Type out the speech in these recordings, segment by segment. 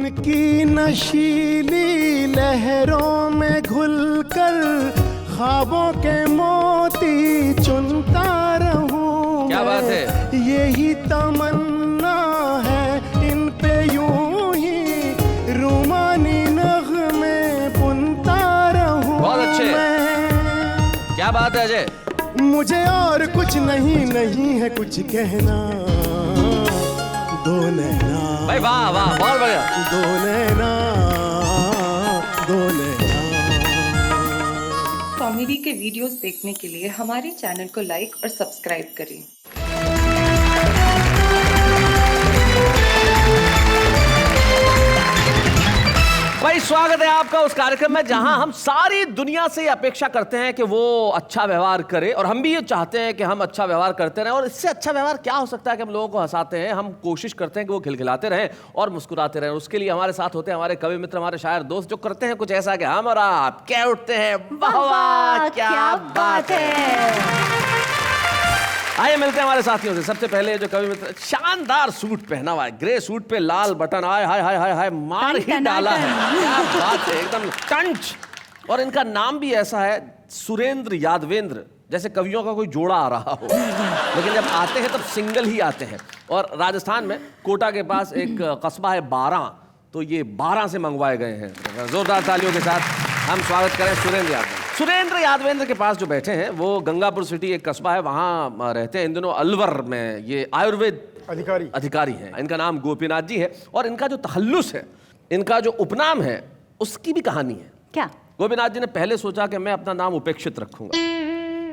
उनकी नशीली लहरों में घुलकर ख्वाबों के मोती चुनता रहूं। क्या बात है, यही तमन्ना है इन पे यूं ही रूमानी नग़्मे बुनता रहूं। बहुत अच्छे, मैं क्या बात है अजय। मुझे और कुछ नहीं है कुछ कहना, दो नैना भाई वाह वाह, बहुत बढ़िया। दो नैना दो नैना। कॉमेडी के वीडियोस देखने के लिए हमारे चैनल को लाइक और सब्सक्राइब करें। भाई स्वागत है आपका उस कार्यक्रम में जहां हम सारी दुनिया से अपेक्षा करते हैं कि वो अच्छा व्यवहार करे, और हम भी ये चाहते हैं कि हम अच्छा व्यवहार करते रहें। और इससे अच्छा व्यवहार क्या हो सकता है कि हम लोगों को हंसाते हैं, हम कोशिश करते हैं कि वो खिलखिलाते रहें और मुस्कुराते रहें। उसके लिए हमारे साथ होते हैं हमारे कवि मित्र, हमारे शायर दोस्त, जो करते हैं कुछ ऐसा कि हम और आप क्या उठते हैं, वाह वाह क्या बात है। आइए मिलते हैं हमारे साथियों से। सबसे पहले जो कवि मित्र, शानदार सूट पहना हुआ है, ग्रे सूट पे लाल बटन, आए हाय हाय हाय हाय, मार ही डाला है, क्या बात है, एकदम टंच। और इनका नाम भी ऐसा है, सुरेंद्र यादवेंद्र, जैसे कवियों का कोई जोड़ा आ रहा हो, लेकिन जब आते हैं तब सिंगल ही आते हैं। और राजस्थान में कोटा के पास एक कस्बा है बारां, तो ये बारां से मंगवाए गए हैं। जोरदार तालियों के साथ हम स्वागत करें सुरेंद्र यादवेंद्र। सुरेंद्र यादवेंद्र के पास जो बैठे हैं वो गंगापुर सिटी एक कस्बा है, वहाँ रहते हैं इन दिनों अलवर में। ये आयुर्वेद अधिकारी हैं। इनका नाम गोपीनाथ जी है, और इनका जो तखल्लुस है, इनका जो उपनाम है, उसकी भी कहानी है। क्या? गोपीनाथ जी ने पहले सोचा कि मैं अपना नाम उपेक्षित रखूंगा,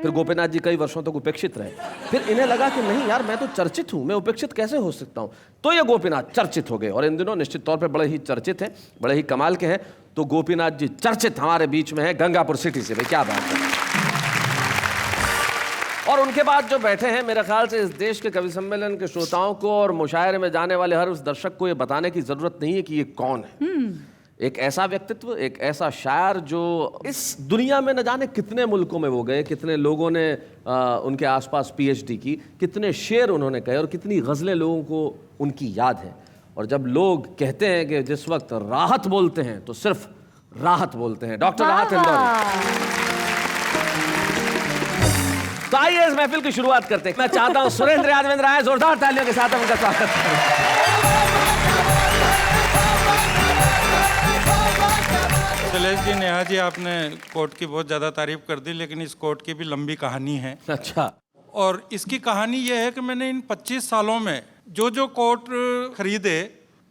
फिर गोपीनाथ जी कई वर्षों तक उपेक्षित रहे, फिर इन्हें लगा कि नहीं यार, मैं तो चर्चित हूं, मैं उपेक्षित कैसे हो सकता हूं, तो ये गोपीनाथ चर्चित हो गए। और इन दिनों निश्चित तौर पे बड़े ही चर्चित हैं, बड़े ही कमाल के हैं। तो गोपीनाथ जी चर्चित हमारे बीच में है गंगापुर सिटी से। भाई क्या बात है। और उनके बाद जो बैठे हैं, मेरे ख्याल से इस देश के कवि सम्मेलन के श्रोताओं को और मुशायरे में जाने वाले हर उस दर्शक को ये बताने की जरूरत नहीं है कि ये कौन है। एक ऐसा व्यक्तित्व, एक ऐसा शायर जो इस दुनिया में न जाने कितने मुल्कों में वो गए, कितने लोगों ने उनके आसपास पीएचडी की, कितने शेर उन्होंने कहे और कितनी गज़लें लोगों को उनकी याद है। और जब लोग कहते हैं कि जिस वक्त राहत बोलते हैं तो सिर्फ राहत बोलते हैं, डॉक्टर राहत इंदौरी। तो आइए इस महफिल की शुरुआत करते हैं। मैं चाहता हूं सुरेंद्र यादवेंद्र आए, जोरदार तालियों के साथ हम उनका स्वागत करें। शैलेश जी, नेहा जी, आपने कोर्ट की बहुत ज़्यादा तारीफ कर दी, लेकिन इस कोर्ट की भी लंबी कहानी है। अच्छा। और इसकी कहानी यह है कि मैंने इन 25 सालों में जो कोट खरीदे,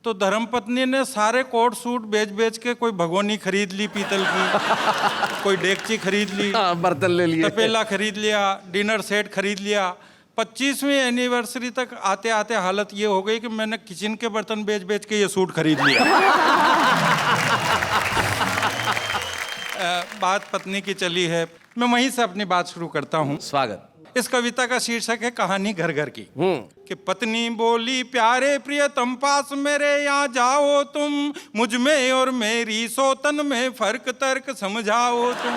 तो धर्मपत्नी ने सारे कोट सूट बेच के कोई भगोनी खरीद ली पीतल की, कोई डेगची खरीद ली, बर्तन ले लिए, तपेला खरीद लिया, डिनर सेट खरीद लिया। 25वीं एनिवर्सरी तक आते आते हालत ये हो गई कि मैंने किचन के बर्तन बेच के ये सूट खरीद लिया। बात पत्नी की चली है, मैं वहीं से अपनी बात शुरू करता हूँ। स्वागत। इस कविता का शीर्षक है कहानी घर घर की। कि पत्नी बोली, प्यारे प्रियतम पास मेरे यहाँ जाओ तुम, मुझ में और मेरी सोतन में फर्क तर्क समझाओ तुम।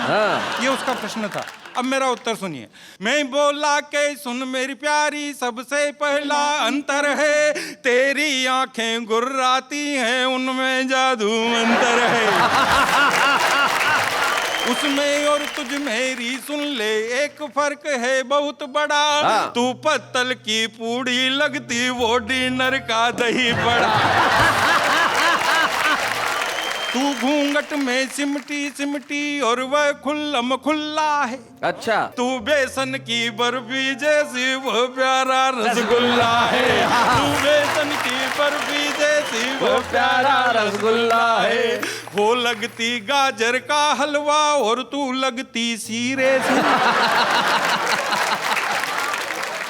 ये उसका प्रश्न था। अब मेरा उत्तर सुनिए। मैं बोला के सुन मेरी प्यारी, सबसे पहला अंतर है, तेरी आंखें गुर्राती हैं, उनमें जादू अंतर है। उसमें और तुझ मेरी सुन ले, एक फर्क है बहुत बड़ा, तू पत्तल की पूड़ी लगती, वो डिनर का दही बड़ा। तू घूंघट में सिमटी और वह खुल्लम खुल्ला है। अच्छा। तू बेसन की बर्फी जैसी, वो प्यारा रसगुल्ला है। तू बेसन की बर्फी जैसी, वो प्यारा रसगुल्ला है। वो लगती गाजर का हलवा और तू लगती सीरे से।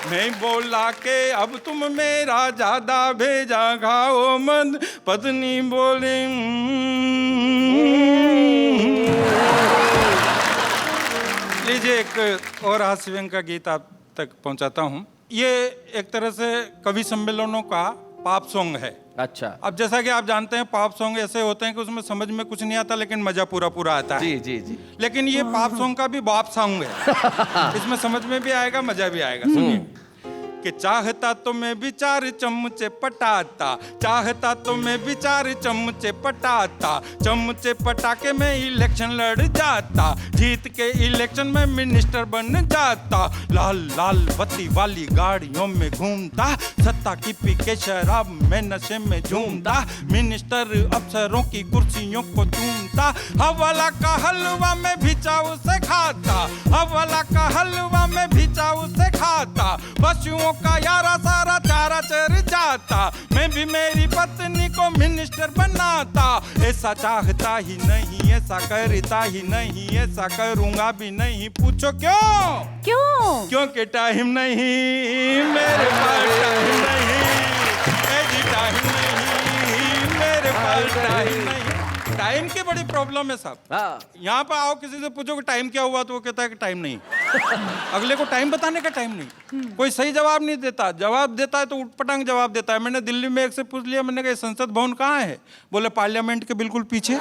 मैं बोला के अब तुम मेरा ज्यादा भेजा खाओ मत, पत्नी बोली लीजिए एक और हास्य व्यंग का गीत आप तक पहुंचाता हूं। ये एक तरह से कवि सम्मेलनों का पॉप सॉन्ग है। अच्छा। अब जैसा कि आप जानते हैं पॉप सॉन्ग ऐसे होते हैं कि उसमें समझ में कुछ नहीं आता लेकिन मजा पूरा आता है। जी जी जी। लेकिन ये पॉप सॉन्ग का भी बॉप सॉन्ग है। इसमें समझ में भी आएगा, मजा भी आएगा। सुनिए। कि चाहता तो मैं भी 4 चमचे पटाता, चाहता तो मैं भी 4 चमचे पटाता, चमचे पटा के मैं इलेक्शन लड़ जाता, जीत के इलेक्शन में मिनिस्टर बन जाता, लाल लाल बत्ती वाली गाड़ियों में घूमता, सत्ता की पी के शराब में नशे में झूमता, मिनिस्टर अफसरों की कुर्सियों को चूमता, हवाला का हलवा में भी चाव से खाता, हवाला का हलवा में भी चाव से खाता, पशुओं का यारा सारा चारा चर जाता, मैं भी मेरी पत्नी को मिनिस्टर बनाता, ऐसा चाहता ही नहीं, ऐसा करता ही नहीं, ऐसा करूंगा भी नहीं, पूछो क्यों? क्योंकि टाइम नहीं मेरे पास, टाइम नहीं, टाइम नहीं मेरे पास, टाइम नहीं। टाइम की बड़ी प्रॉब्लम है साहब। यहाँ पर आओ किसी से पूछो कि टाइम क्या हुआ तो वो कहता है कि टाइम नहीं। अगले को टाइम बताने का टाइम नहीं, कोई सही जवाब नहीं देता, जवाब देता है तो उटपटांग जवाब देता है। मैंने दिल्ली में एक से पूछ लिया, मैंने कहा संसद भवन कहाँ है? बोले पार्लियामेंट के बिल्कुल पीछे।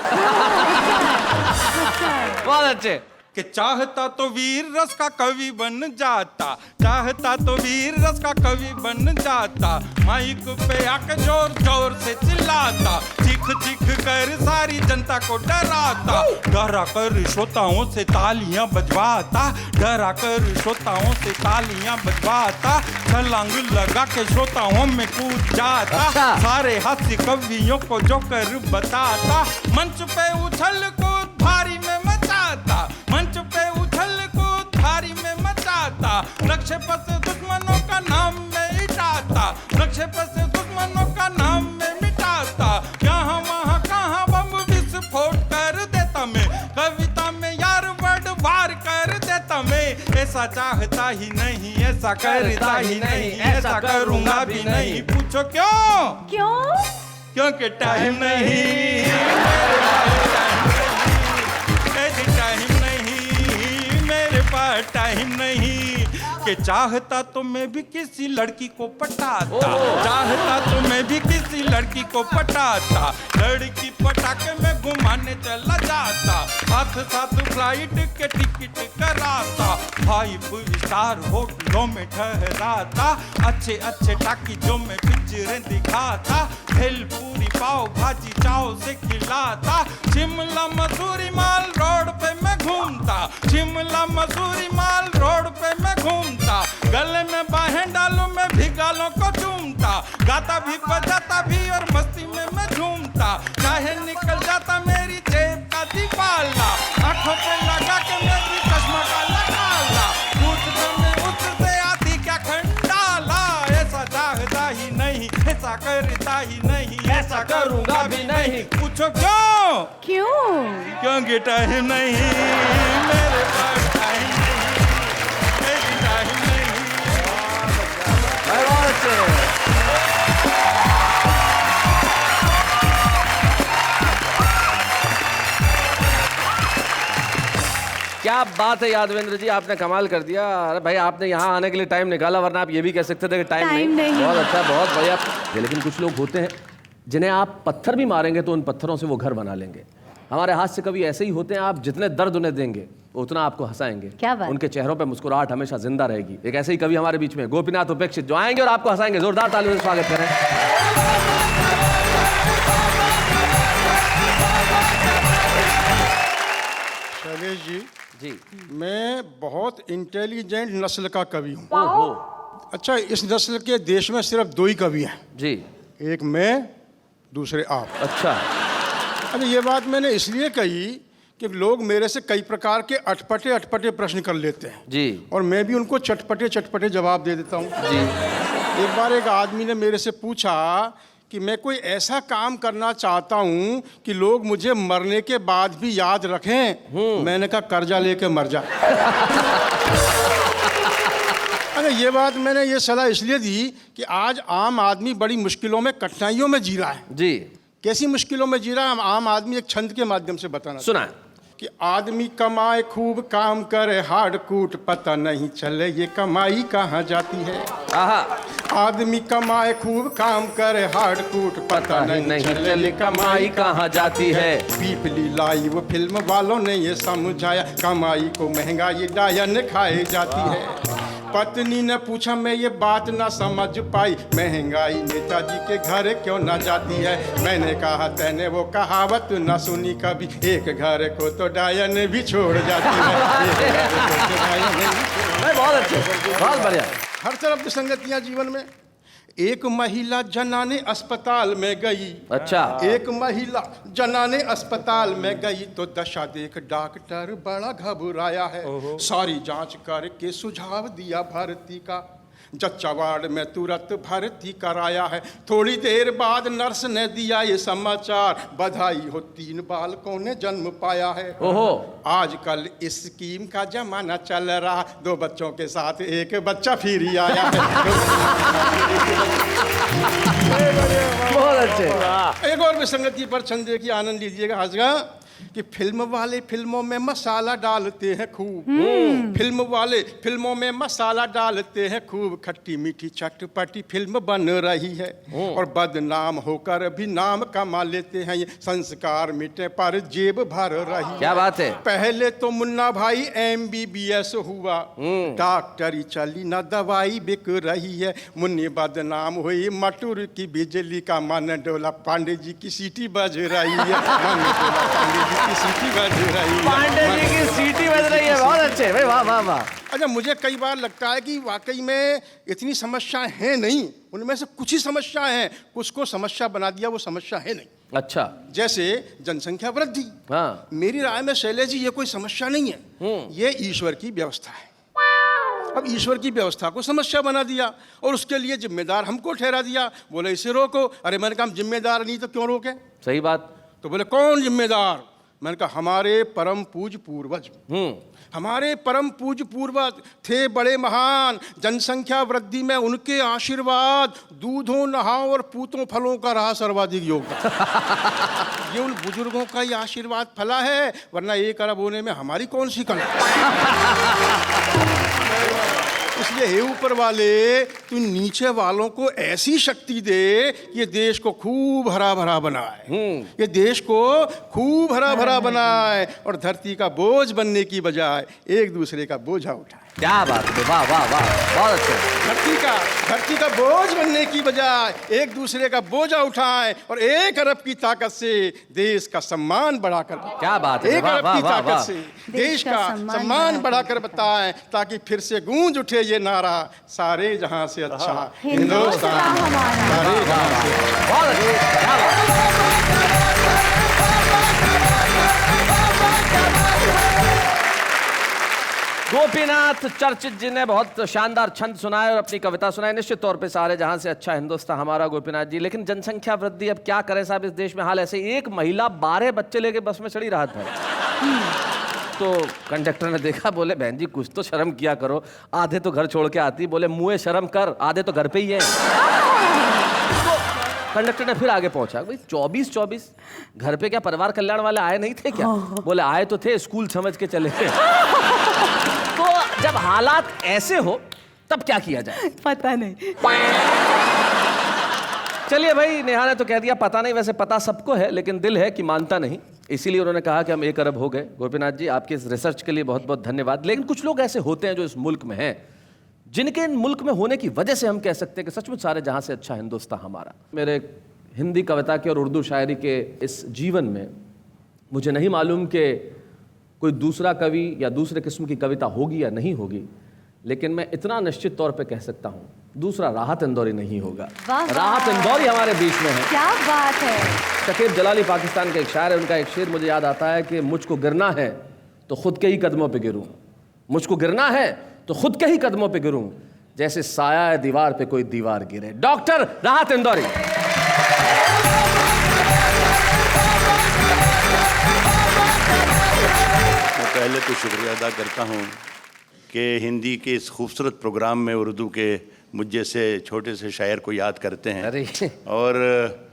बहुत अच्छे। कि चाहता तो वीर रस का कवि बन जाता, चाहता तो वीर रस का कवि बन जाता, माइक पे आके जोर जोर से चिल्लाता, चीख चीख कर सारी जनता को डराता, डरा कर श्रोताओं से तालियां बजवाता, डरा कर श्रोताओं से तालियां बजवाता, छलांग लगा के श्रोताओं में कूद जाता, सारे हास्य कवियों को जो कर बताता, मंच पे उछल कूद भारी में मचाता, मंच पे उछल कूद भारी में मचाता, नक्शे पर से दुश्मनों का नाम में मिटाता, नक्शे पर से दुश्मनों का नाम में मिटाता, यहाँ वहाँ कहाँ बम विस्फोट कर देता मैं, कविता में यार वर्ड वार कर देता मैं, ऐसा चाहता ही नहीं, ऐसा करता ही नहीं, ऐसा करूँगा भी नहीं, पूछो क्यों? क्योंकि टाइम नहीं मेरे पास, टाइम नहीं, कि चाहता तो मैं भी किसी लड़की को पटाता, चाहता तो मैं भी किसी लड़की को पटाता, लड़की पटा के मैं घुमाने चला जाता, साथ साथ फ्लाइट के टिकट कराता, 5 स्टार होटलों में ठहराता, अच्छे अच्छे टाकिजों में पिक्चरें दिखाता, भेल पूरी पाव भाजी चाव से खिलाता, शिमला मसूरी माल रोड पे मैं घूमता, शिमला मसूरी माल रोड पे मैं घूमता, गले में बाहें डालूं मैं भी गालों को चूमता, गाता भी बजाता भी और मस्ती में मैं झूमता, चाहे निकल जाता मेरी जेब का दीवाला, आंखों पे लगा के मैं भी चश्मा का लगाला, पूछते में उठते आती क्या खंडाला, ऐसा चाहता ही नहीं, ऐसा करता ही नहीं, ऐसा करूंगा भी नहीं, पूछो क्यों? क्योंकि टाइम नहीं मेरे पास, टाइम नहीं, टाइम नहीं। क्या बात है यादवेंद्र जी, आपने कमाल कर दिया। अरे भाई आपने यहाँ आने के लिए टाइम निकाला, वरना आप ये भी कह सकते थे कि टाइम नहीं। बहुत अच्छा, बहुत बढ़िया। लेकिन कुछ लोग होते हैं जिन्हें आप पत्थर भी मारेंगे तो उन पत्थरों से वो घर बना लेंगे। हमारे हाथ से कभी ऐसे ही होते हैं, आप जितने दर्द उन्हें देंगे उतना आपको हंसाएंगे। क्या बात? उनके चेहरों पे मुस्कुराहट हमेशा जिंदा रहेगी। एक ऐसे ही कवि हमारे बीच में गोपीनाथ उपेक्षित जो आएंगे और आपको हंसाएंगे। जोरदार तालियों से स्वागत करें। शैलेश जी, जी मैं बहुत इंटेलिजेंट नस्ल का कवि हूँ। अच्छा, इस नस्ल के देश में सिर्फ 2 ही कवि हैं जी, एक मैं, दूसरे आप। अच्छा, अब ये बात मैंने इसलिए कही कि लोग मेरे से कई प्रकार के अटपटे प्रश्न कर लेते हैं जी, और मैं भी उनको चटपटे जवाब दे देता हूँ जी। एक बार एक आदमी ने मेरे से पूछा कि मैं कोई ऐसा काम करना चाहता हूँ कि लोग मुझे मरने के बाद भी याद रखें। मैंने कहा कर्जा लेके मर जा। अरे ये बात मैंने ये सलाह इसलिए दी कि आज आम आदमी बड़ी मुश्किलों में, कठिनाइयों में जी रहा है। जी, कैसी मुश्किलों में जी रहा है आम आदमी, एक छंद के माध्यम से बताना सुना कि आदमी कमाए खूब काम करे हार्ड कूट, पता नहीं चले ये कमाई कहाँ जाती है। आदमी कमाए खूब काम करे हार्ड कूट, पता नहीं चले कमाई कहाँ जाती है। पीपली लाइव फिल्म वालों ने ये समझाया, कमाई को महंगाई डायन खाए जाती है। पत्नी ने पूछा, मैं ये बात ना समझ पाई, महंगाई नेताजी के घर क्यों ना जाती है। मैंने कहा, तैने वो कहावत ना सुनी कभी, एक घर को तो डायन भी छोड़ जाती है, एक घर को तो डायन भी छोड़। बहुत अच्छे, बहुत बढ़िया। हर तरफ विसंगतियां जीवन में। एक महिला जनाने अस्पताल में गई। अच्छा। एक महिला जनाने अस्पताल में गई तो दशा देख डॉक्टर बड़ा घबराया है। सारी जांच करके सुझाव दिया भर्ती का, जच्चा वार्ड में तुरंत भर्ती कराया है। थोड़ी देर बाद नर्स ने दिया ये समाचार, बधाई हो 3 बालकों ने जन्म पाया है। ओहो। आजकल इस स्कीम का जमाना चल रहा, 2 बच्चों के साथ एक बच्चा फिर ही आया है। बहुत अच्छे। एक और विसंगति पर छंदे की आनंद लीजिएगा हंसगा कि फिल्म वाले फिल्मों में मसाला डालते हैं खूब, फिल्म वाले फिल्मों में मसाला डालते हैं खूब, खट्टी मीठी चटपटी फिल्म बन रही है और बदनाम होकर भी नाम कमा लेते हैं ये, संस्कार मिटे पर जेब भर रही है। क्या बात है। पहले तो मुन्ना भाई MBBS हुआ, डॉक्टरी चली ना दवाई बिक रही है, मुन्नी बदनाम हुई मटूर की बिजली का, मन डोला पांडे जी की सीटी बज रही है, मन डोला पांडे जी की सीटी बज रही है, पांडे जी की सीटी बज रही है। बहुत अच्छे भाई, वाह वाह वाह। अच्छा, मुझे कई बार लगता है कि वाकई में इतनी समस्याएं हैं नहीं, उनमें से कुछ ही समस्याएं हैं, कुछ को समस्या बना दिया वो समस्या है नहीं। अच्छा। जैसे जनसंख्या वृद्धि। हाँ। मेरी राय में शैलेश जी ये कोई समस्या नहीं है, ये ईश्वर की व्यवस्था है। अब ईश्वर की व्यवस्था को समस्या बना दिया और उसके लिए जिम्मेदार हमको ठहरा दिया, बोले इसे रोको। अरे मैंने कहा, हम जिम्मेदार नहीं तो क्यों रोके। सही बात। तो बोले कौन जिम्मेदार। मैंने कहा, हमारे परम पूज पूर्वज, हमारे परम पूज पूर्वज थे बड़े महान, जनसंख्या वृद्धि में उनके आशीर्वाद, दूधों नहाओ और पूतों फलों का रहा सर्वाधिक योगदान। ये उन बुजुर्गों का ही आशीर्वाद फला है, वरना 1 अरब होने में हमारी कौन सी कला। इसलिए हे ऊपर वाले, तू नीचे वालों को ऐसी शक्ति दे ये देश को खूब हरा भरा बनाए, ये देश को खूब हरा भरा बनाए और धरती का बोझ बनने की बजाय एक दूसरे का बोझा उठाए। क्या बात है, वाह वाह वाह, बहुत अच्छे। धरती का बोझ बनने की बजाय एक दूसरे का बोझा उठाएं और 1 अरब की ताकत से देश का सम्मान बढ़ाकर, क्या बात है, 1 अरब की ताकत से देश का सम्मान बढ़ाकर बताएं, ताकि फिर से गूंज उठे ये नारा, सारे जहां से अच्छा हिंदुस्तान हमारा। सारे जहां से बहुत अच्छे, क्या बात। गोपीनाथ चर्चित जी ने बहुत शानदार छंद सुनाए और अपनी कविता सुनाई। निश्चित तौर पे सारे जहां से अच्छा हिंदुस्तान हमारा, गोपीनाथ जी। लेकिन जनसंख्या वृद्धि, अब क्या करें साहब, इस देश में हाल ऐसे। एक महिला 12 बच्चे लेके बस में चढ़ी रात भर, तो कंडक्टर ने देखा, बोले बहन जी कुछ तो शर्म किया करो, आधे तो घर छोड़ के आती, बोले मुँह शर्म कर, आधे तो घर पे ही है। तो कंडक्टर ने फिर आगे पहुंचा, भाई 24 घर पे क्या परिवार कल्याण वाले आए नहीं थे क्या? बोले आए तो थे, स्कूल समझ के चले थे। तो जब हालात ऐसे हो तब क्या किया जाए? पता नहीं। चलिए भाई, नेहा ने तो कह दिया पता नहीं, वैसे पता सबको है लेकिन दिल है कि मानता नहीं, इसीलिए उन्होंने कहा कि हम 1 अरब हो गए। गोपीनाथ जी, आपके इस रिसर्च के लिए बहुत बहुत धन्यवाद। लेकिन कुछ लोग ऐसे होते हैं जो इस मुल्क में हैं, जिनके इन मुल्क में होने की वजह से हम कह सकते हैं कि सचमुच सारे जहां से अच्छा हिंदुस्तान हमारा। मेरे हिंदी कविता के और उर्दू शायरी के इस जीवन में मुझे नहीं मालूम कि कोई दूसरा कवि या दूसरे किस्म की कविता होगी या नहीं होगी, लेकिन मैं इतना निश्चित तौर पे कह सकता हूँ, दूसरा राहत इंदौरी नहीं होगा। राहत इंदौरी हमारे बीच में है। क्या बात है। शकीब जलाली पाकिस्तान के एक शायर है, उनका एक शेर मुझे याद आता है कि मुझको गिरना है तो खुद के ही कदमों पे गिरूं, मुझको गिरना है तो खुद के ही कदमों पे गिरूं, जैसे साया है दीवार पे कोई दीवार गिरे। डॉक्टर राहत इंदौरी। पहले तो शुक्रिया अदा करता हूँ कि हिंदी के इस खूबसूरत प्रोग्राम में उर्दू के मुझ जैसे छोटे से शायर को याद करते हैं। अरे और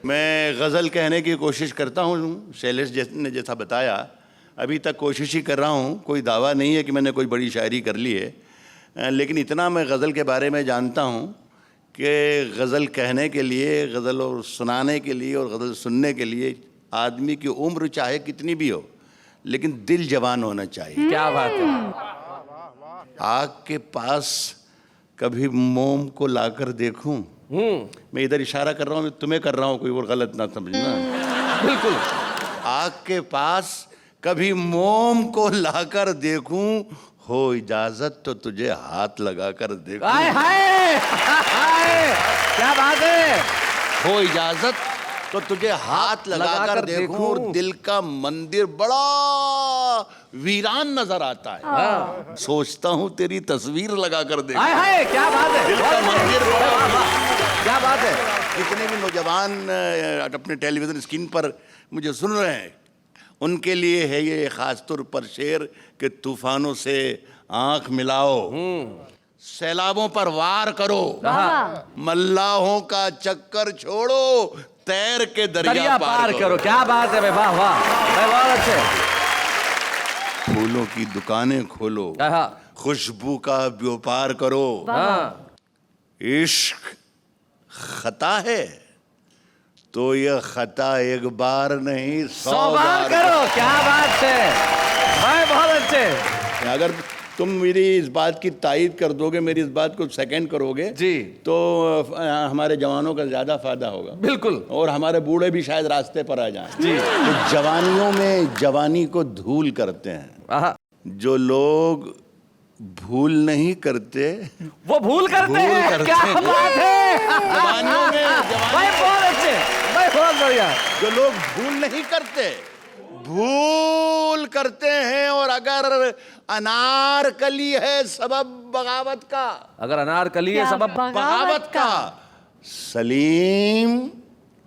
मैं गज़ल कहने की कोशिश करता हूँ, शैलेश ने जैसा बताया, अभी तक कोशिश ही कर रहा हूँ, कोई दावा नहीं है कि मैंने कोई बड़ी शायरी कर ली है, लेकिन इतना मैं गज़ल के बारे में जानता हूँ कि गज़ल कहने के लिए, गज़ल और सुनाने के लिए और गज़ल सुनने के लिए आदमी की उम्र चाहे कितनी भी हो, लेकिन दिल जवान होना चाहिए। क्या बात है। आग के पास कभी मोम को लाकर देखूं। मैं इधर इशारा कर रहा हूँ, तुम्हें कर रहा हूँ, कोई और गलत ना समझना। बिल्कुल। आग के पास कभी मोम को लाकर देखूं, हो इजाजत तो तुझे हाथ लगाकर देखूं। हाय हाय हाय, क्या बात है। हो इजाजत तो तुझे हाथ लगाकर देखूं, और दिल का मंदिर बड़ा वीरान नजर आता है। सोचता हूँ तेरी तस्वीर लगाकर देखूं। हाय हाय, क्या बात है। दिल का मंदिर बड़ा, क्या बात है। जितने भी नौजवान अपने टेलीविजन स्क्रीन पर मुझे सुन रहे हैं, उनके लिए है ये खास तौर पर शेर कि तूफानों से आंख मिलाओ, सैलाबों पर वार करो, मल्लाहों का चक्कर छोड़ो, तैर के दरिया पार करो। क्या बात है भाई, वाह वाह भाई, बहुत अच्छे। फूलों की दुकानें खोलो, खुशबू का व्यापार करो, इश्क खता है तो यह खता एक बार नहीं 100 बार करो। क्या बात है भाई, बहुत अच्छे। अगर तुम मेरी इस बात की तायीद कर दोगे, मेरी इस बात को सेकंड करोगे जी, तो हमारे जवानों का ज्यादा फायदा होगा। बिल्कुल। और हमारे बूढ़े भी शायद रास्ते पर आ जाएं। जी। तो जवानियों में जवानी को धूल करते हैं। जो लोग भूल नहीं करते वो भूल करते हैं। क्या बात है। जवानियों में भाई बहुत अच्छे भाई, बहुत बढ़िया। जो लोग भूल नहीं करते भूल करते हैं, और अगर अनारकली है सबब बगावत का, अगर अनारकली है सबब बगावत का, सलीम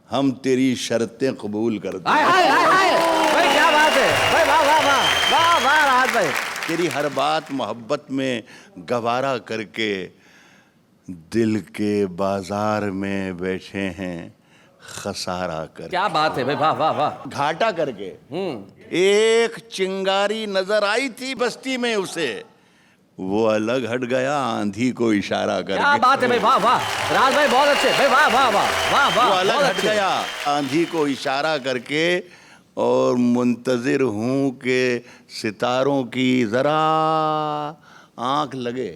हम तेरी शर्तें कबूल करते हैं। हाय हाय हाय भाई, क्या बात है भाई, वाह वाह वाह वाह वाह राहत भाई। तेरी हर बात मोहब्बत में गवारा करके दिल के बाजार में बैठे हैं खसारा कर। क्या बात है भाई, वाह वाह वाह। घाटा करके एक चिंगारी नजर आई थी बस्ती में उसे, वो अलग हट गया आंधी को इशारा करके। क्या बात है भाई, वाह वाह राज भाई, बहुत अच्छे भाई, वाह वाह वाह वाह वाह। वो अलग हट गया आंधी को इशारा करके, और मुंतजिर हूं कि सितारों की जरा आंख लगे।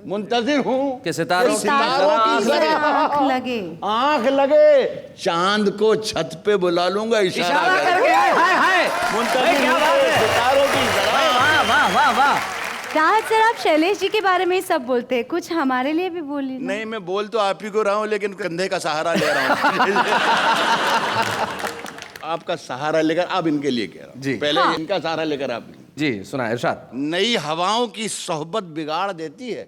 मुंतजिर हूं कि सितारों की जरा आंख लगे, चांद को छत पे बुला लूंगा इशारा करके। हाय हाय, मुंतजिर हूं सितारों की जरा। वाह वाह वाह वाह। राहत सर, आप शैलेश जी के बारे में ही सब बोलते हैं, कुछ हमारे लिए भी बोलिए। नहीं, मैं बोल तो आप ही को रहा हूं, लेकिन कंधे का सहारा ले रहा हूं। आपका सहारा लेकर अब इनके लिए कह रहा हूं जी। पहले इनका सहारा लेकर आप जी सुना इरशाद। नई हवाओं की सोहबत बिगाड़ देती है,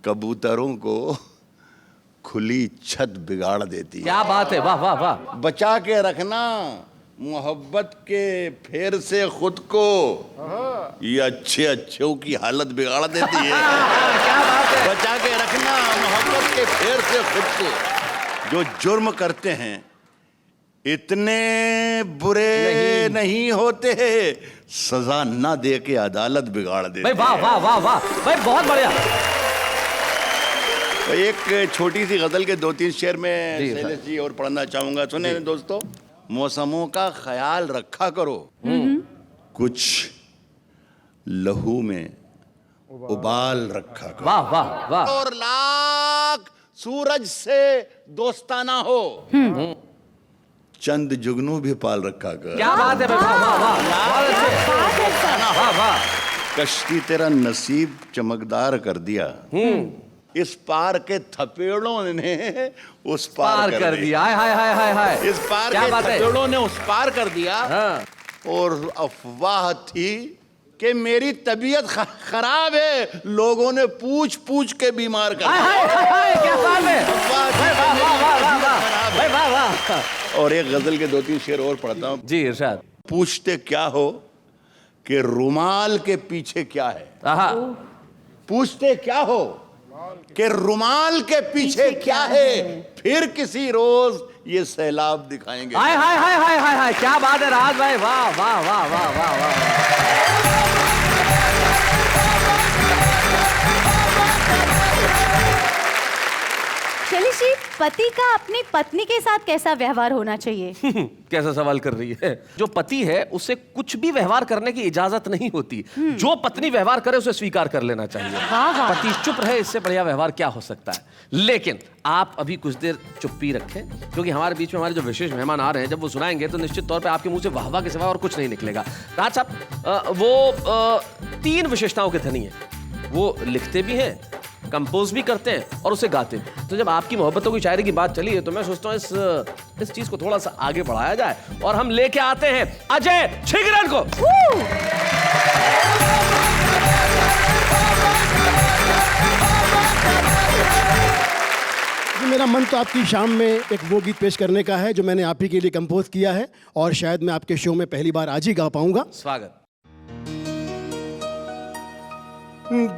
कबूतरों को खुली छत बिगाड़ देती है। क्या बात है, वाह वाह वाह। बचा के रखना मोहब्बत के फेर से खुद को, ये अच्छे अच्छों की हालत बिगाड़ देती है। क्या बात है। बचा के रखना मोहब्बत के फेर से खुद को। जो जुर्म करते हैं इतने बुरे नहीं होते, सजा ना दे के अदालत बिगाड़ देते। भाई वाह वाह वाह वाह भाई, बहुत बढ़िया। तो एक छोटी सी गजल के 2-3 शेर में शैलेश जी और पढ़ना चाहूंगा। सुने दोस्तों, मौसमों का ख्याल रखा करो, कुछ लहू में उबाल रखा करो। वाह वाह वाह। और लाख सूरज से दोस्ताना हो, चंद जुगनू भी पाल रखा कर। क्या बात है, वाह वाह वाह, वाह वाह। कश्ती तेरा नसीब चमकदार कर दिया, इस पार के थपेड़ों ने उस पार कर दिया। हाय हाय हाय हाय हाय। इस पार के थपेड़ों ने उस पार कर दिया। और अफवाह थी कि मेरी तबीयत खराब है, लोगों ने पूछ पूछ के बीमार कर दिया। क्या बात है। और एक गजल के 2-3 शेर और पढ़ता हूँ जी इरशाद। पूछते क्या हो कि रुमाल के पीछे क्या है। पूछते क्या हो कि रुमाल के पीछे क्या है, फिर किसी रोज ये सैलाब दिखाएंगे। हाय हाय हाय हाय हाय हाय, क्या बात है राज भाई, वाह वाह वाह वाह वाह वाह। शैलेश जी, पति का अपनी पत्नी के साथ कैसा व्यवहार होना चाहिए? कैसा सवाल कर रही है? जो पति है उसे कुछ भी व्यवहार करने की इजाजत नहीं होती। जो पत्नी व्यवहार करे उसे स्वीकार कर लेना चाहिए। पति चुप रहे, इससे बढ़िया व्यवहार क्या हो सकता है। लेकिन आप अभी कुछ देर चुप्पी रखें, क्योंकि हमारे बीच में हमारे जो विशेष मेहमान आ रहे हैं, जब वो सुनाएंगे तो निश्चित तौर पे आपके मुंह से वाह वाह के सिवा और कुछ नहीं निकलेगा। राज साहब, वो 3 विशेषताओं के धनी है। वो लिखते भी हैं, कंपोज भी करते हैं और उसे गाते हैं। तो जब आपकी मोहब्बतों की शायरी की बात चली है तो मैं सोचता हूँ इस चीज को थोड़ा सा आगे बढ़ाया जाए और हम लेके आते हैं अजय छिगरन को। मेरा मन तो आपकी शाम में एक वो गीत पेश करने का है जो मैंने आप ही के लिए कंपोज किया है और शायद मैं आपके शो में पहली बार आज ही गा पाऊंगा। स्वागत।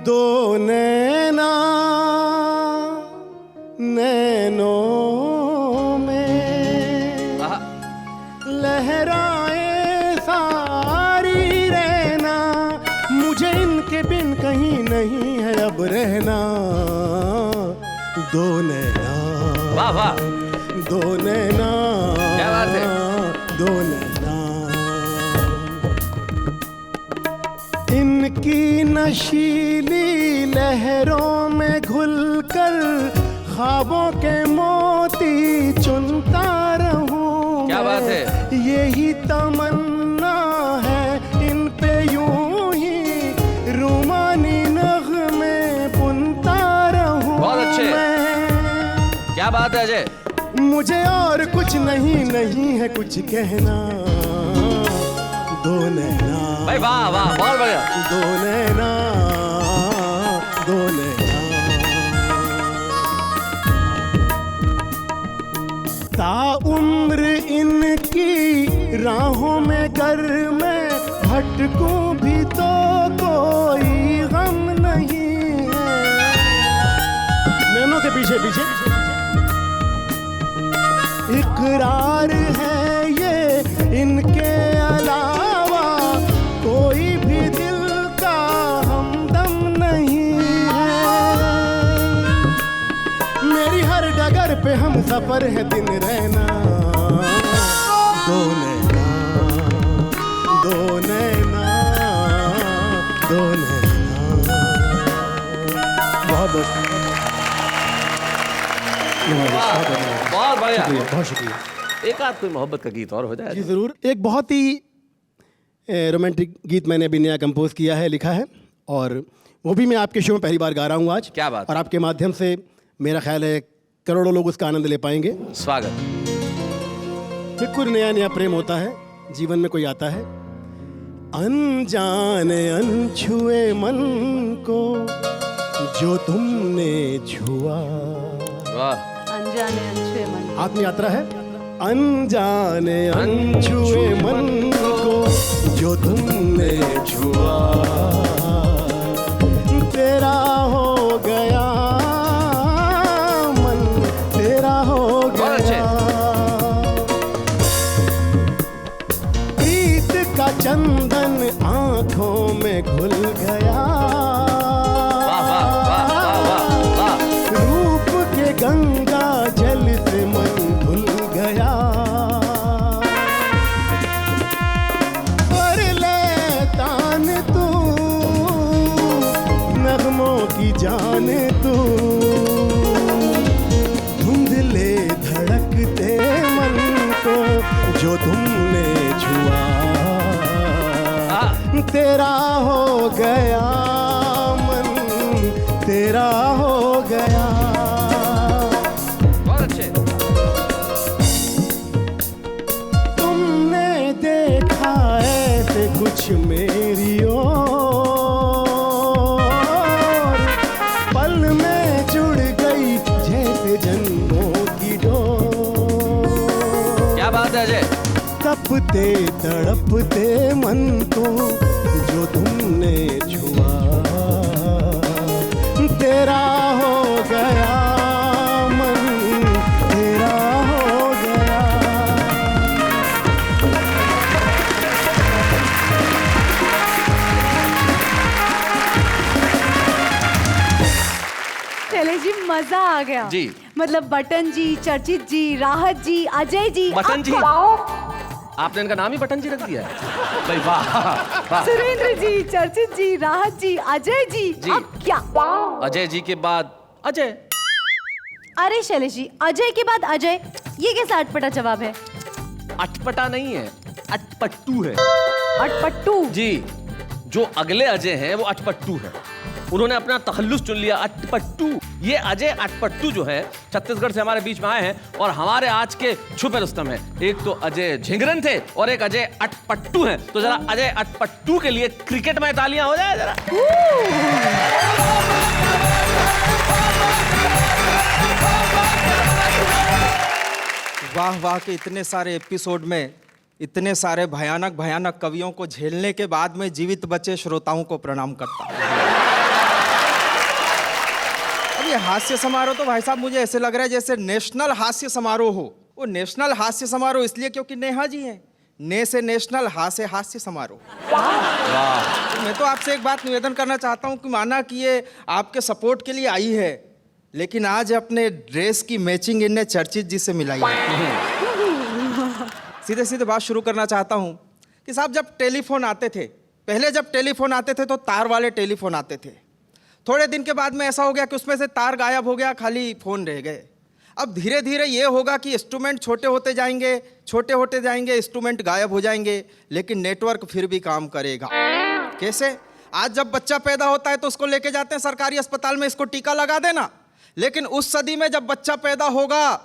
दो नैना नैनों में लहराए सारी रहना, मुझे इनके बिन कहीं नहीं है अब रहना। दो नैना, वाह वाह, दो नैना, क्या बात है, दो नैना, इनकी नशीली लहरों में घुलकर ख्वाबों के मोती चुनता रहूं। क्या बात है, यही तमन्ना है इन पे यूं ही रूमानी नग़्मे बुनता रहूं। बहुत अच्छे, क्या बात है अजय। मुझे और कुछ नहीं है कुछ कहना। दो नैना, भाई वाह वाह, बहुत बढ़िया। दो नैना, दो नैना, ताउम्र इनकी राहों में गर मैं भटकूं भी तो कोई गम नहीं है। नैनों के पीछे पीछे इकरार है ये इनके अलावा कोई भी दिल का हमदम नहीं है। मेरी हर डगर पे हम सफर है दिन रहना। दो नैना, दो नैना, दो नैना। बहुत बहुत बहुत बढ़िया, बहुत शुक्रिया। एक आध कोई मोहब्बत का गीत और हो जाए। जी ज़रूर। एक बहुत ही रोमांटिक गीत मैंने अभी नया कंपोज किया है, लिखा है, और वो भी मैं आपके शो में पहली बार गा रहा हूँ आज। क्या बात। और आपके माध्यम से मेरा ख्याल है करोड़ों लोग उसका आनंद ले पाएंगे। स्वागत। बिल्कुल नया नया प्रेम होता है जीवन में, कोई आता है अनजाने अनछुए मन को जो तुमने छुआ। वाह। अनजाने अनछुए मन, आत्मयात्रा है। अनजाने अनछुए मन को जो तुमने छुआ, तेरा हो गया मन, तेरा हो गया। प्रीत का चंदन आंखों में घुल गया। रूप के गंगा जल से मन धुल गया। कर ले तान तू नगमों की जान तू, धुंधले धड़कते मन को जो तुमने छुआ, तेरा हो गया मन, तेरा हो गया। बहुत अच्छे। तुमने देखा ऐसे कुछ मेरी ओर, पल में जुड़ गई जैसे जन्मों की डोर। क्या बात है अजय। तपते तड़पते मन को जो तुमने छुआ, तेरा हो गया मन, तेरा हो गया। शैलेश जी मजा आ गया जी। मतलब बटन जी, चर्चित जी, राहत जी, अजय जी, बटन जी? आपको- आपने इनका नाम ही बटन जी रख दिया है भाई, वाह वाह। सुरेंद्र जी, चर्चित जी, राहत जी, अजय जी, जी। अब क्या? अजय जी के बाद अजय। अरे शैलेश जी, अजय के बाद अजय, ये कैसा अटपटा जवाब है? अटपटा नहीं है, अटपट्टू है अटपट्टू। जी। जो अगले अजय हैं वो अटपट्टू है, उन्होंने अपना तखल्लुस चुन लिया, अटपट्टू। ये अजय अटपट्टू जो है छत्तीसगढ़ से हमारे बीच में आए हैं और हमारे आज के छुपे रुस्तम हैं। एक तो अजय झिंगरन थे और एक अजय अटपट्टू हैं। तो जरा अजय अटपट्टू के लिए क्रिकेट में तालियां हो जाए जरा। वाह वाह के इतने सारे एपिसोड में इतने सारे भयानक भयानक कवियों को झेलने के बाद में जीवित बचे श्रोताओं को प्रणाम करता हूं। अब ये हास्य समारोह तो भाई साहब मुझे ऐसे लग रहा है जैसे नेशनल हास्य समारोह हो। वो नेशनल हास्य समारोह इसलिए क्योंकि नेहा जी हैं, ने से नेशनल, हा से हास्य समारोह। तो मैं तो आपसे एक बात निवेदन करना चाहता हूं कि माना कि ये आपके सपोर्ट के लिए आई है, लेकिन आज अपने ड्रेस की मैचिंग इनने चर्चित जी से मिलाई है। सीधे सीधे बात शुरू करना चाहता हूं कि साहब जब टेलीफोन आते थे, पहले जब टेलीफोन आते थे तो तार वाले टेलीफोन आते थे। थोड़े दिन के बाद में ऐसा हो गया कि उसमें से तार गायब हो गया, खाली फोन रह गए। अब धीरे धीरे ये होगा कि इंस्ट्रूमेंट छोटे होते जाएंगे, इंस्ट्रूमेंट गायब हो जाएंगे, लेकिन नेटवर्क फिर भी काम करेगा। कैसे? आज जब बच्चा पैदा होता है तो उसको लेके जाते हैं सरकारी अस्पताल में, इसको टीका लगा देना। लेकिन उस सदी में जब बच्चा पैदा होगा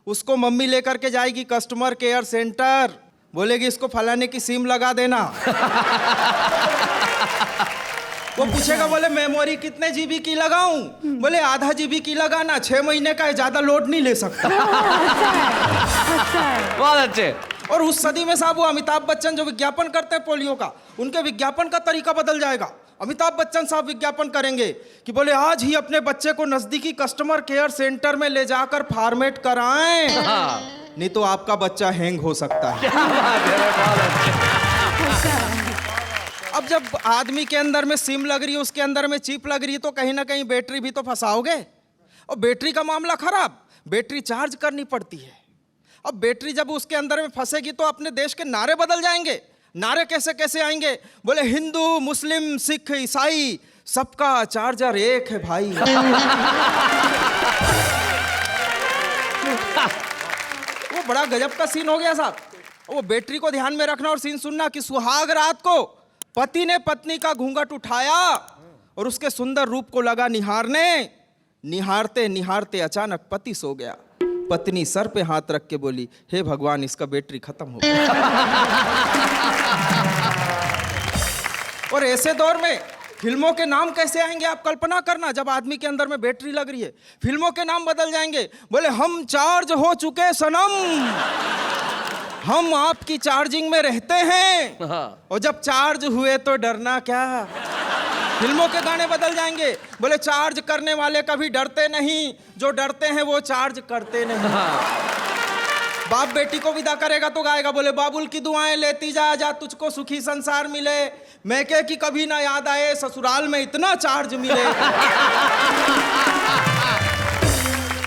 उसको मम्मी लेकर के जाएगी कस्टमर केयर सेंटर, बोलेगी इसको फलाने की सिम लगा देना। वो पूछेगा, बोले मेमोरी कितने जीबी की लगाऊं? बोले आधा जीबी की लगाना, 6 महीने का है, ज्यादा लोड नहीं ले सकता। बहुत अच्छे। और उस सदी में साहब वो अमिताभ बच्चन जो विज्ञापन करते हैं पोलियो का, उनके विज्ञापन का तरीका बदल जाएगा। अमिताभ बच्चन साहब विज्ञापन करेंगे कि बोले आज ही अपने बच्चे को नजदीकी कस्टमर केयर सेंटर में ले जाकर फॉर्मेट कराएं, नहीं तो आपका बच्चा हैंग हो सकता है। क्या बात है, बहुत अच्छे। अब जब आदमी के अंदर में सिम लग रही है, उसके अंदर में चिप लग रही है, तो कहीं ना कहीं बैटरी भी तो फंसाओगे। और बैटरी का मामला खराब, बैटरी चार्ज करनी पड़ती है। अब बैटरी जब उसके अंदर में फंसेगी तो अपने देश के नारे बदल जाएंगे। नारे कैसे कैसे आएंगे? बोले हिंदू मुस्लिम सिख ईसाई सबका चार्जर एक है भाई। वो बड़ा गजब का सीन हो गया साहब। वो बैटरी को ध्यान में रखना और सीन सुनना कि सुहाग रात को पति ने पत्नी का घूंघट उठाया और उसके सुंदर रूप को लगा निहारने। निहारते निहारते अचानक पति सो गया। पत्नी सर पे हाथ रख के बोली, हे भगवान इसका बैटरी खत्म हो गया। और ऐसे दौर में फिल्मों के नाम कैसे आएंगे आप कल्पना करना। जब आदमी के अंदर में बैटरी लग रही है, फिल्मों के नाम बदल जाएंगे। बोले हम चार्ज हो चुके सनम, हम आपकी चार्जिंग में रहते हैं, और जब चार्ज हुए तो डरना क्या। फिल्मों के गाने बदल जाएंगे। बोले चार्ज करने वाले कभी डरते नहीं, जो डरते हैं वो चार्ज करते नहीं। बाप बेटी को विदा करेगा तो गाएगा, बोले बाबुल की दुआएं लेती जा, जा तुझको सुखी संसार मिले, मैं कह कि कभी ना याद आए ससुराल में इतना चार्ज मिले।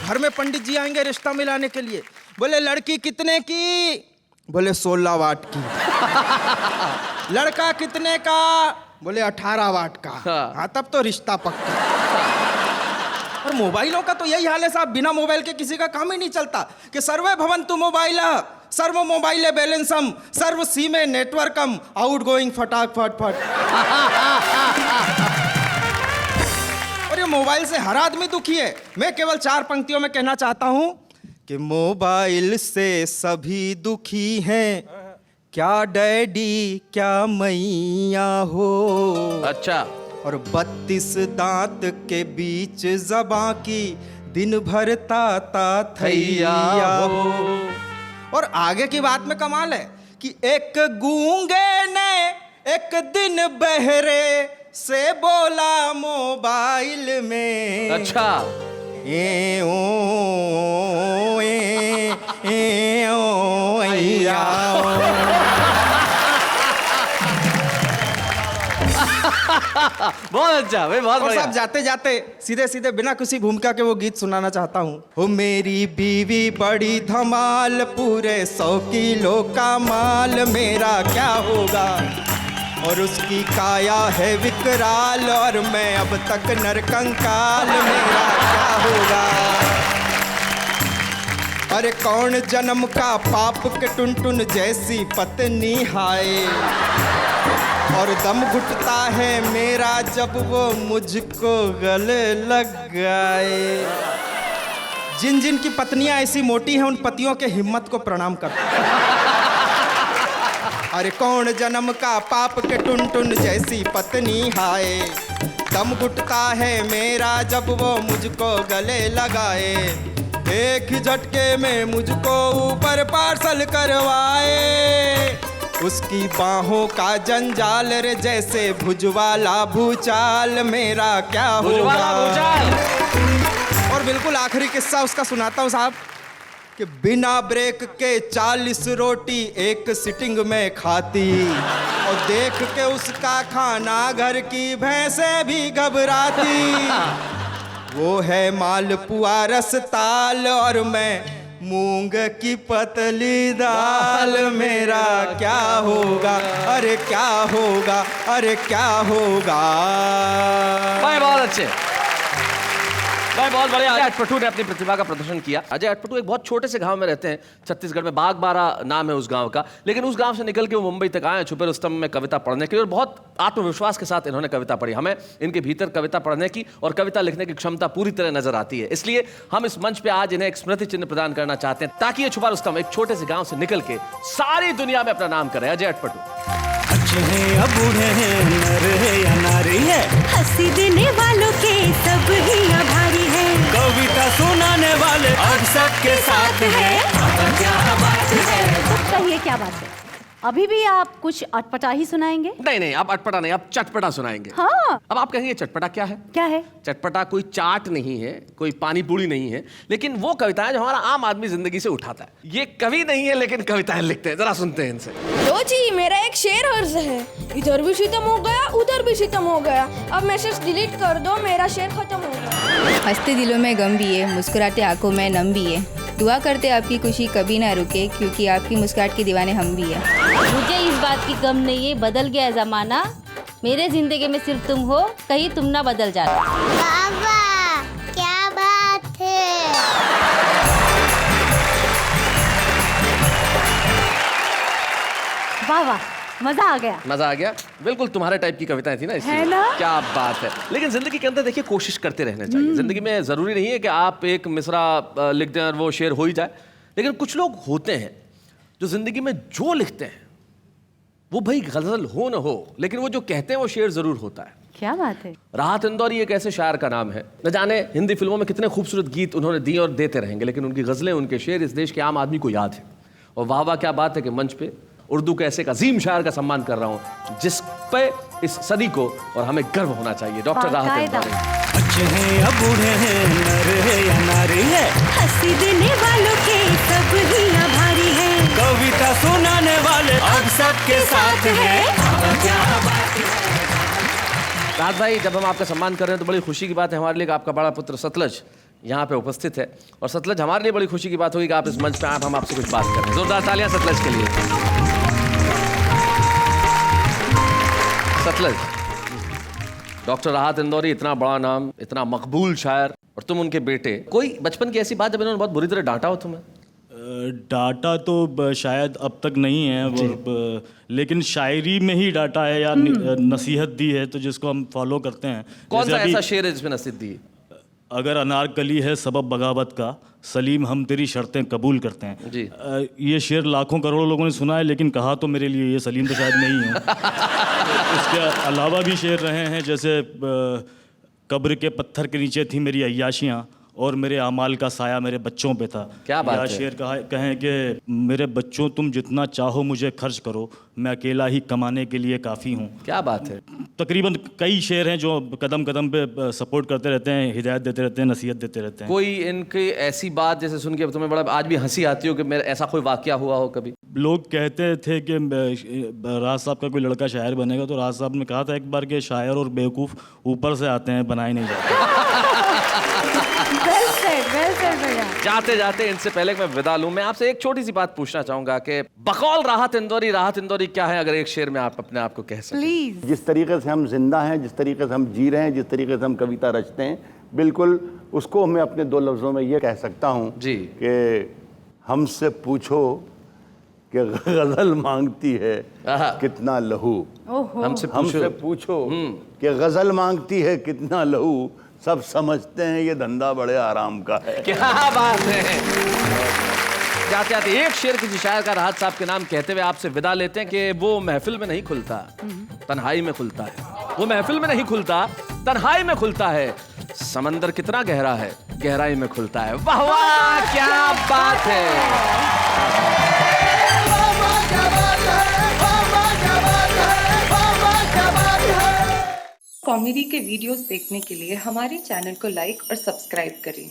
घर में पंडित जी आएंगे रिश्ता मिलाने के लिए। बोले लड़की कितने की? बोले 16 वाट की। लड़का कितने का? बोले 18 वाट का। हाँ तब तो रिश्ता पक्का। और मोबाइलों का तो यही हाल है साहब, बिना मोबाइल के किसी का काम ही नहीं चलता। कि सर्वे भवन्तु मोबाइल सर्व मोबाइल बैलेंसम सर्व सीमे नेटवर्कम आउट गोइंग फटाक फट फट। और ये मोबाइल से हर आदमी दुखी है। मैं केवल 4 पंक्तियों में कहना चाहता हूं कि मोबाइल से सभी दुखी हैं, क्या डैडी क्या मैया हो। अच्छा। और 32 दांत के बीच ज़बां की दिन भर ताता थैया हो। और आगे की बात में कमाल है कि एक गूंगे ने एक दिन बहरे से बोला मोबाइल में। अच्छा। ए ओ ऐया ओ। बहुत अच्छा भाई, बहुत और बढ़िया। साहब जाते जाते सीधे सीधे बिना किसी भूमिका के वो गीत सुनाना चाहता हूँ। हो मेरी बीवी बड़ी धमाल, पूरे 100 किलो का माल, मेरा क्या होगा? और उसकी काया है विकराल, और मैं अब तक नरकंकाल, मेरा क्या होगा? अरे कौन जन्म का पाप के टुनटुन जैसी पत्नी हाय, और दम घुटता है मेरा जब वो मुझको गले लग गए। जिन जिन की पत्नियां ऐसी मोटी हैं उन पतियों के हिम्मत को प्रणाम करता हूं। अरे कौन जन्म का पाप के टुनटुन जैसी पत्नी हाय, दम घुटता है मेरा जब वो मुझको गले लगाए। एक ही झटके में मुझको ऊपर पार्सल करवाए, उसकी बाहों का जंजाल रे जैसे भुजवाला भूचाल, मेरा क्या होगा? और बिल्कुल आखिरी किस्सा उसका सुनाता हूँ साहब, कि बिना ब्रेक के 40 रोटी एक सिटिंग में खाती, और देख के उसका खाना घर की भैंसें भी घबराती। वो है मालपुआ रसताल, और मैं मूंग की पतली दाल, मेरा क्या होगा? अरे क्या होगा? अरे क्या होगा? भाई बहुत अच्छे भाई, बहुत बढ़िया। अजय अटपटू ने अपनी प्रतिभा का प्रदर्शन किया। अजय अटपटू एक बहुत छोटे से गांव में रहते हैं छत्तीसगढ़ में, बागबारा नाम है उस गांव का, लेकिन उस गांव से निकल के वो मुंबई तक आए छुपे रुस्तम में कविता पढ़ने के लिए, और बहुत आत्मविश्वास के साथ इन्होंने कविता पढ़ी। हमें इनके भीतर कविता पढ़ने की और कविता लिखने की क्षमता पूरी तरह नजर आती है, इसलिए हम इस मंच पे आज इन्हें एक स्मृति चिन्ह प्रदान करना चाहते हैं, ताकि ये छुपा रुस्तम एक छोटे से गाँव से निकल के सारी दुनिया में अपना नाम करे। अजय अटपटू। अच्छे हैं या बूढ़े हैं, नर है या नारी है, हंसी देने वालों के सब ही आभारी है, कविता सुनाने वाले अब सबके साथ है। क्या बात है? कहिए क्या बात है? अभी भी आप कुछ अटपटा ही सुनाएंगे? नहीं नहीं, आप अटपटा नहीं, आप चटपटा सुनाएंगे। हाँ। अब आप कहेंगे चटपटा क्या है? क्या है? चटपटा कोई चाट नहीं है, कोई पानी पूरी नहीं है, लेकिन वो कविताएं जो हमारा आम आदमी जिंदगी से उठाता है। ये कवि नहीं है लेकिन कविताएं लिखते हैं, जरा सुनते हैं इनसे। लो जी, मेरा एक शेर अर्ज है, इधर भी सितम हो गया उधर भी सितम हो गया, अब मैसेज डिलीट कर दो, मेरा शेर खत्म हो गया। हंसते दिलों में गम भी है, मुस्कुराते आंखों में नम भी है, दुआ करते आपकी खुशी कभी ना रुके, क्योंकि आपकी मुस्कुराहट के दीवाने हम भी हैं। मुझे इस बात की गम नहीं है, बदल गया जमाना, मेरे जिंदगी में सिर्फ तुम हो, कहीं तुम ना बदल जाना। बाबा क्या बात है? वाह वाह, मजा आ गया। मजा आ गया, बिल्कुल तुम्हारे टाइप की कविताएं थी ना, इसलिए। है ना? क्या बात है। लेकिन जिंदगी के अंदर देखिए कोशिश करते रहना चाहिए। जिंदगी में जरूरी नहीं है कि आप एक मिसरा लिख दें और वो शेर हो ही जाए, लेकिन कुछ लोग होते हैं जो जिंदगी में जो लिखते हैं वो भाई गजल हो न हो, लेकिन वो जो कहते हैं वो शेर जरूर होता है। क्या बात है? राहत इंदौरी एक ऐसे शायर का नाम है, न जाने हिंदी फिल्मों में कितने खूबसूरत गीत उन्होंने दिए और देते रहेंगे, लेकिन उनकी गजलें, उनके शेर इस देश के आम आदमी को याद है। और वाह वाह, क्या बात है कि मंच पे उर्दू के ऐसे एक अजीम शायर का सम्मान कर रहा हूँ जिस पे इस सदी को और हमें गर्व होना चाहिए, डॉक्टर राहत इंदौरी। अच्छे हैं या बूढ़े हैं, नर है या नारी है, हंसी देने वालों के सब ही आभारी है, कविता सुनाने वाले अब सबके साथ है। राहत भाई, जब हम आपका सम्मान कर रहे हैं तो बड़ी खुशी की बात है हमारे लिए कि आपका बड़ा पुत्र सतलज यहाँ पे उपस्थित है, और सतलज हमारे लिए बड़ी खुशी की बात होगी कि आप इस मंच पे आप हम आपसे कुछ बात करें। जोरदार तालियां सतलज के लिए। सतलज, डॉक्टर राहत इंदौरी, इतना बड़ा नाम, इतना मकबूल शायर, और तुम उनके बेटे। कोई बचपन की ऐसी बात जब इन्होंने बहुत बुरी तरह डांटा हो तुम्हें? डाटा तो शायद अब तक नहीं है, लेकिन शायरी में ही डाटा है या नसीहत दी है, तो जिसको हम फॉलो करते हैं। कौन सा ऐसा शेर है जिसमें नसीहत दी? अगर अनारकली है सबब बगावत का, सलीम हम तेरी शर्तें कबूल करते हैं जी। ये शेर लाखों करोड़ों लोगों ने सुना है, लेकिन कहा तो मेरे लिए ये सलीम तो शायद नहीं हूँ। उसके अलावा भी शेर रहे हैं, जैसे कब्र के पत्थर के नीचे थी मेरी अय्याशियाँ, और मेरे अमाल का साया मेरे बच्चों पे था। क्या बात या है? शेर कहें कि मेरे बच्चों तुम जितना चाहो मुझे खर्च करो, मैं अकेला ही कमाने के लिए काफ़ी हूँ। क्या बात है? तकरीबन कई शेर हैं जो कदम कदम पे सपोर्ट करते रहते हैं, हिदायत देते रहते हैं, नसीहत देते रहते हैं। कोई इनकी ऐसी बात जैसे सुन के तुम्हें बड़ा आज भी हंसी आती हो कि मेरा ऐसा कोई वाकया हुआ हो कभी? लोग कहते थे कि राज साहब का कोई लड़का शायर बनेगा, तो राज साहब ने कहा था एक बार कि शायर और बेवकूफ़ ऊपर से आते हैं, बनाए नहीं जाते। जाते जाते इनसे पहले कि मैं विदा लूं, मैं आपसे एक छोटी सी बात पूछना चाहूंगा कि बकौल राहत इंदौरी क्या है, अगर एक शेर में आप अपने आप को कह सकें? प्लीज। जिस तरीके से हम जिंदा हैं, जिस तरीके से हम जी रहे हैं, जिस तरीके से हम कविता रचते हैं, बिल्कुल उसको मैं अपने 2 लफ्ज़ों में ये कह सकता हूँ जी कि हमसे पूछो कि गज़ल मांगती है कितना लहू। हमसे पूछो कि गज़ल मांगती है कितना लहू, सब समझते हैं ये धंधा बड़े आराम का है। क्या बात है। जाते जाते एक शेर किसी शायर का राहत साहब के नाम कहते हुए आपसे विदा लेते हैं कि वो महफिल में नहीं खुलता, तन्हाई में खुलता है। वो महफिल में नहीं खुलता, तन्हाई में खुलता है। समंदर कितना गहरा है, गहराई में खुलता है। वाह वाह, क्या बात है। कॉमेडी के वीडियोस देखने के लिए हमारे चैनल को लाइक और सब्सक्राइब करें।